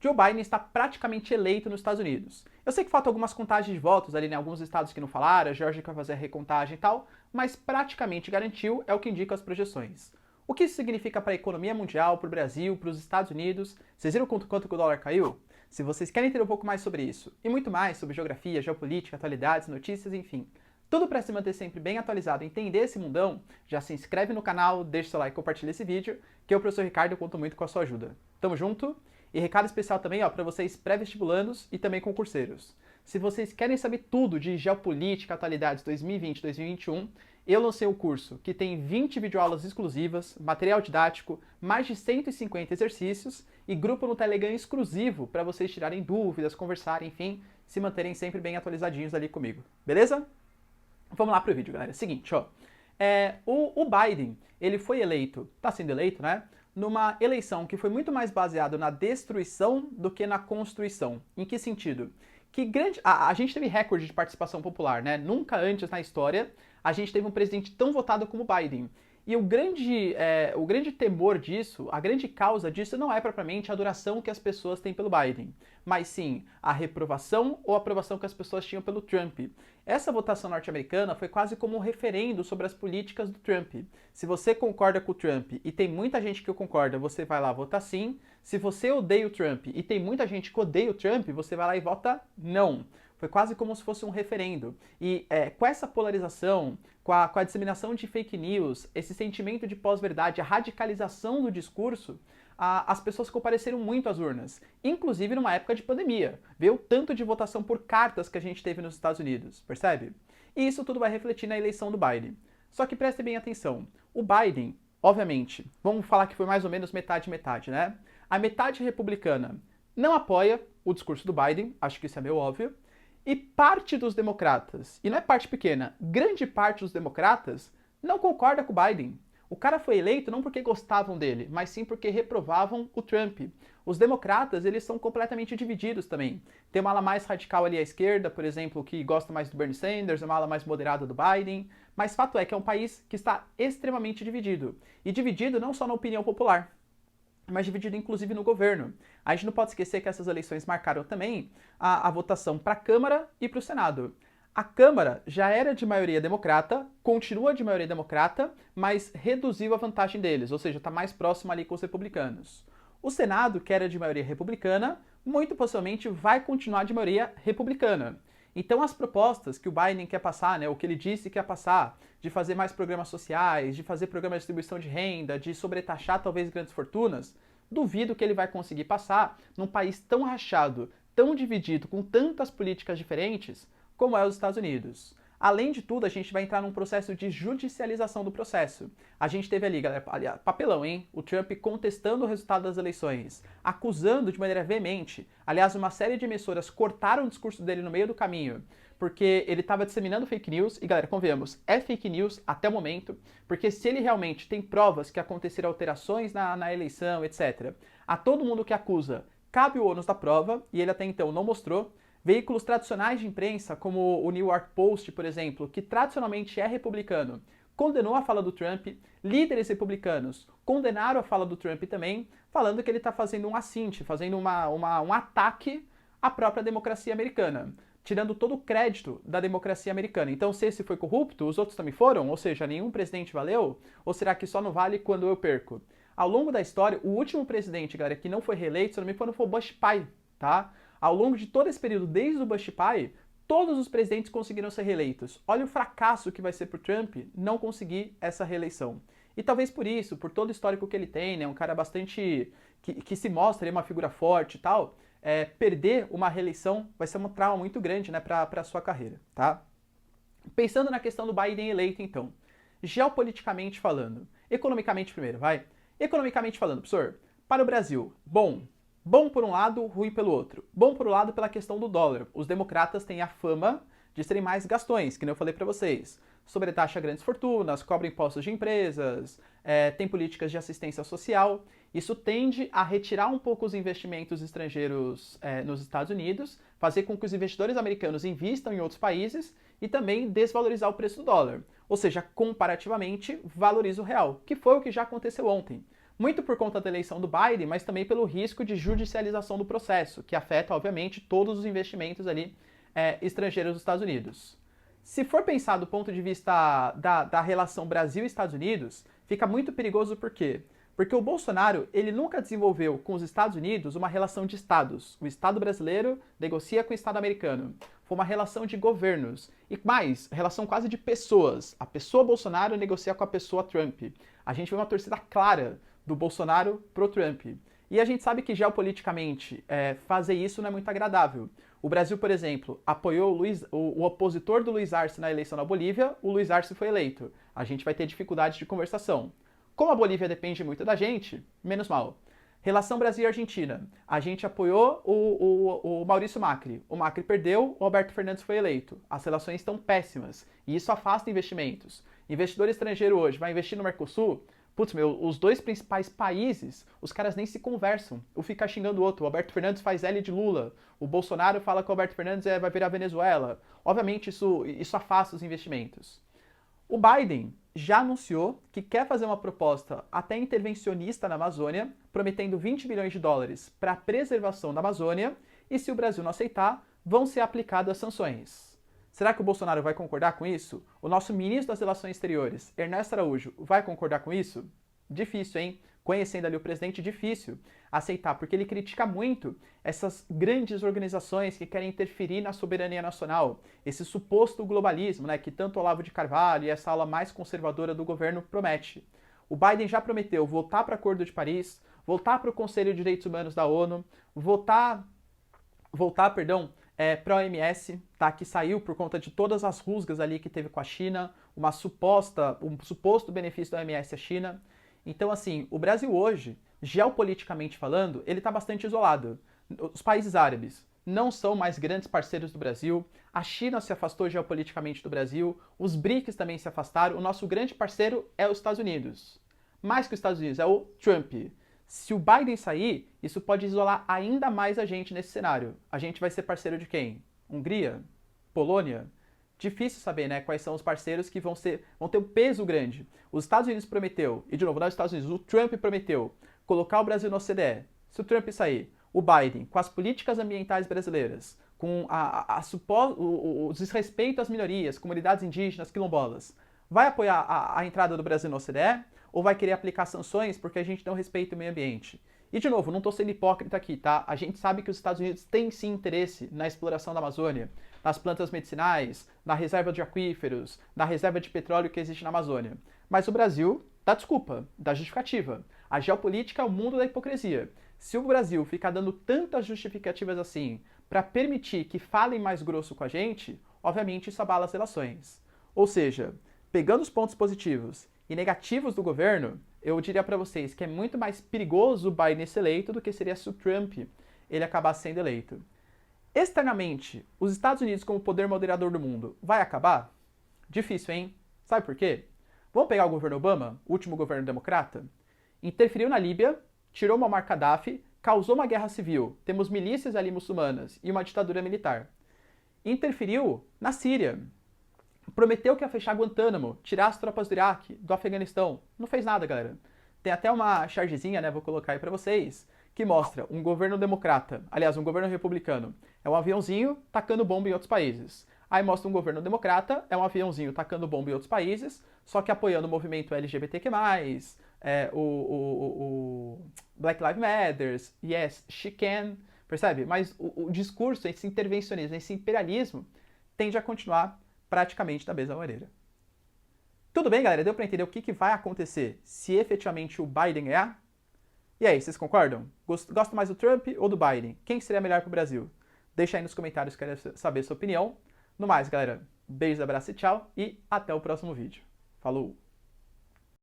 Joe Biden está praticamente eleito nos Estados Unidos. Eu sei que faltam algumas contagens de votos ali em alguns estados que não falaram, a Geórgia vai fazer a recontagem e tal, mas praticamente garantiu é o que indicam as projeções. O que isso significa para a economia mundial, para o Brasil, para os Estados Unidos? Vocês viram quanto que o dólar caiu? Se vocês querem entender um pouco mais sobre isso, e muito mais sobre geografia, geopolítica, atualidades, notícias, enfim, tudo para se manter sempre bem atualizado e entender esse mundão, já se inscreve no canal, deixa seu like e compartilha esse vídeo, que eu, professor Ricardo, conto muito com a sua ajuda. Tamo junto? E recado especial também para vocês pré-vestibulandos e também concurseiros. Se vocês querem saber tudo de geopolítica, atualidades 2020 2021, eu lancei um curso que tem 20 videoaulas exclusivas, material didático, mais de 150 exercícios e grupo no Telegram exclusivo para vocês tirarem dúvidas, conversarem, enfim, se manterem sempre bem atualizadinhos ali comigo. Beleza? Vamos lá pro vídeo, galera. Seguinte, ó. O Biden, ele foi eleito, tá sendo eleito, né? Numa eleição que foi muito mais baseada na destruição do que na construção. Em que sentido? A gente teve recorde de participação popular, né? Nunca antes na história a gente teve um presidente tão votado como Biden. E o grande temor disso, a grande causa disso não é propriamente a adoração que as pessoas têm pelo Biden, mas sim a reprovação ou aprovação que as pessoas tinham pelo Trump. Essa votação norte-americana foi quase como um referendo sobre as políticas do Trump. Se você concorda com o Trump e tem muita gente que concorda, você vai lá votar sim. Se você odeia o Trump e tem muita gente que odeia o Trump, você vai lá e vota não. Foi quase como se fosse um referendo. E com essa polarização, com a disseminação de fake news, esse sentimento de pós-verdade, a radicalização do discurso, as pessoas compareceram muito às urnas, inclusive numa época de pandemia. Vê o tanto de votação por cartas que a gente teve nos Estados Unidos, percebe? E isso tudo vai refletir na eleição do Biden. Só que prestem bem atenção, o Biden, obviamente, vamos falar que foi mais ou menos metade-metade, né? A metade republicana não apoia o discurso do Biden, acho que isso é meio óbvio, e parte dos democratas, e não é parte pequena, grande parte dos democratas não concorda com o Biden. O cara foi eleito não porque gostavam dele, mas sim porque reprovavam o Trump. Os democratas, eles são completamente divididos também. Tem uma ala mais radical ali à esquerda, por exemplo, que gosta mais do Bernie Sanders, uma ala mais moderada do Biden, mas fato é que é um país que está extremamente dividido. E dividido não só na opinião popular, mas dividido inclusive no governo. A gente não pode esquecer que essas eleições marcaram também a votação para a Câmara e para o Senado. A Câmara já era de maioria democrata, continua de maioria democrata, mas reduziu a vantagem deles, ou seja, está mais próximo ali com os republicanos. O Senado, que era de maioria republicana, muito possivelmente vai continuar de maioria republicana. Então as propostas que o Biden quer passar, né, o que ele disse que quer passar, de fazer mais programas sociais, de fazer programas de distribuição de renda, de sobretaxar talvez grandes fortunas, duvido que ele vai conseguir passar num país tão rachado, tão dividido, com tantas políticas diferentes, como é os Estados Unidos. Além de tudo, a gente vai entrar num processo de judicialização do processo. A gente teve ali, galera, papelão, hein? O Trump contestando o resultado das eleições, acusando de maneira veemente. Aliás, uma série de emissoras cortaram o discurso dele no meio do caminho, porque ele estava disseminando fake news. E, galera, convenhamos, é fake news até o momento, porque se ele realmente tem provas que aconteceram alterações na eleição, etc., a todo mundo que acusa, cabe o ônus da prova, e ele até então não mostrou. Veículos tradicionais de imprensa, como o New York Post, por exemplo, que tradicionalmente é republicano, condenou a fala do Trump. Líderes republicanos condenaram a fala do Trump também, falando que ele está fazendo um assinte, fazendo um ataque à própria democracia americana, tirando todo o crédito da democracia americana. Então, se esse foi corrupto, os outros também foram? Ou seja, nenhum presidente valeu? Ou será que só não vale quando eu perco? Ao longo da história, o último presidente, galera, que não foi reeleito, se não me engano, foi o Bush pai, tá? Ao longo de todo esse período, desde o Bush pai, todos os presidentes conseguiram ser reeleitos. Olha o fracasso que vai ser para o Trump não conseguir essa reeleição. E talvez por isso, por todo o histórico que ele tem, né, um cara bastante... que se mostra, ele é uma figura forte e tal, perder uma reeleição vai ser um trauma muito grande, né, para a sua carreira, tá? Pensando na questão do Biden eleito, então, geopoliticamente falando, economicamente primeiro, vai? Economicamente falando, professor, para o Brasil, bom... Bom por um lado, ruim pelo outro. Bom por um lado pela questão do dólar. Os democratas têm a fama de serem mais gastões, que nem eu falei para vocês. Sobretaxa grandes fortunas, cobra impostos de empresas, tem políticas de assistência social. Isso tende a retirar um pouco os investimentos estrangeiros nos Estados Unidos, fazer com que os investidores americanos invistam em outros países e também desvalorizar o preço do dólar. Ou seja, comparativamente, valoriza o real, que foi o que já aconteceu ontem. Muito por conta da eleição do Biden, mas também pelo risco de judicialização do processo, que afeta, obviamente, todos os investimentos ali estrangeiros dos Estados Unidos. Se for pensar do ponto de vista da relação Brasil e Estados Unidos, fica muito perigoso por quê? Porque o Bolsonaro, ele nunca desenvolveu com os Estados Unidos uma relação de estados. O Estado brasileiro negocia com o Estado americano. Foi uma relação de governos. E mais, relação quase de pessoas. A pessoa Bolsonaro negocia com a pessoa Trump. A gente vê uma torcida clara do Bolsonaro pro Trump. E a gente sabe que geopoliticamente fazer isso não é muito agradável. O Brasil, por exemplo, apoiou o opositor do Luiz Arce na eleição na Bolívia, o Luiz Arce foi eleito. A gente vai ter dificuldade de conversação. Como a Bolívia depende muito da gente, menos mal. Relação Brasil e Argentina. A gente apoiou o Maurício Macri. O Macri perdeu, o Alberto Fernandes foi eleito. As relações estão péssimas e isso afasta investimentos. Investidor estrangeiro hoje vai investir no Mercosul? Putz, os dois principais países, os caras nem se conversam. Um fica xingando o outro. O Alberto Fernandes faz L de Lula. O Bolsonaro fala que o Alberto Fernandes vai virar Venezuela. Obviamente isso afasta os investimentos. O Biden já anunciou que quer fazer uma proposta até intervencionista na Amazônia, prometendo 20 bilhões de dólares para a preservação da Amazônia, e se o Brasil não aceitar, vão ser aplicadas sanções. Será que o Bolsonaro vai concordar com isso? O nosso ministro das Relações Exteriores, Ernesto Araújo, vai concordar com isso? Difícil, hein? Conhecendo ali o presidente, difícil aceitar, porque ele critica muito essas grandes organizações que querem interferir na soberania nacional, esse suposto globalismo, né, que tanto Olavo de Carvalho e essa ala mais conservadora do governo promete. O Biden já prometeu voltar para o Acordo de Paris, voltar para o Conselho de Direitos Humanos da ONU, voltar para a OMS, tá, que saiu por conta de todas as rusgas ali que teve com a China, um suposto benefício da OMS à China. Então, assim, o Brasil hoje, geopoliticamente falando, ele está bastante isolado. Os países árabes não são mais grandes parceiros do Brasil, a China se afastou geopoliticamente do Brasil, os BRICS também se afastaram, o nosso grande parceiro é os Estados Unidos. Mais que os Estados Unidos, é o Trump. Se o Biden sair, isso pode isolar ainda mais a gente nesse cenário. A gente vai ser parceiro de quem? Hungria? Polônia? Difícil saber, né, quais são os parceiros que vão ter um peso grande. Os Estados Unidos prometeu, e de novo, não os Estados Unidos, o Trump prometeu colocar o Brasil na OCDE. Se o Trump sair, o Biden, com as políticas ambientais brasileiras, com o desrespeito às minorias, comunidades indígenas, quilombolas, vai apoiar a entrada do Brasil na OCDE ou vai querer aplicar sanções porque a gente não respeita o meio ambiente? E, de novo, não estou sendo hipócrita aqui, tá? A gente sabe que os Estados Unidos têm sim interesse na exploração da Amazônia, nas plantas medicinais, na reserva de aquíferos, na reserva de petróleo que existe na Amazônia. Mas o Brasil dá desculpa, dá justificativa. A geopolítica é o mundo da hipocrisia. Se o Brasil ficar dando tantas justificativas assim para permitir que falem mais grosso com a gente, obviamente isso abala as relações. Ou seja, pegando os pontos positivos e negativos do governo, eu diria para vocês que é muito mais perigoso o Biden ser eleito do que seria se o Trump ele acabasse sendo eleito. Externamente, os Estados Unidos como poder moderador do mundo vai acabar? Difícil, hein? Sabe por quê? Vamos pegar o governo Obama, o último governo democrata? Interferiu na Líbia, tirou Muammar Gaddafi, causou uma guerra civil, temos milícias ali muçulmanas e uma ditadura militar. Interferiu na Síria, prometeu que ia fechar Guantánamo, tirar as tropas do Iraque, do Afeganistão. Não fez nada, galera. Tem até uma chargezinha, né, vou colocar aí pra vocês, que mostra um governo democrata, aliás, um governo republicano, é um aviãozinho tacando bomba em outros países. Aí mostra um governo democrata, é um aviãozinho tacando bomba em outros países, só que apoiando o movimento LGBTQ+, o Black Lives Matter, yes, she can, percebe? Mas o discurso, esse intervencionismo, esse imperialismo, tende a continuar praticamente da mesma maneira. Tudo bem, galera? Deu pra entender o que vai acontecer se efetivamente o Biden ganhar? E aí, vocês concordam? Gosta mais do Trump ou do Biden? Quem seria melhor pro Brasil? Deixa aí nos comentários, quero saber a sua opinião. No mais, galera, beijos, abraço e tchau, e até o próximo vídeo. Falou!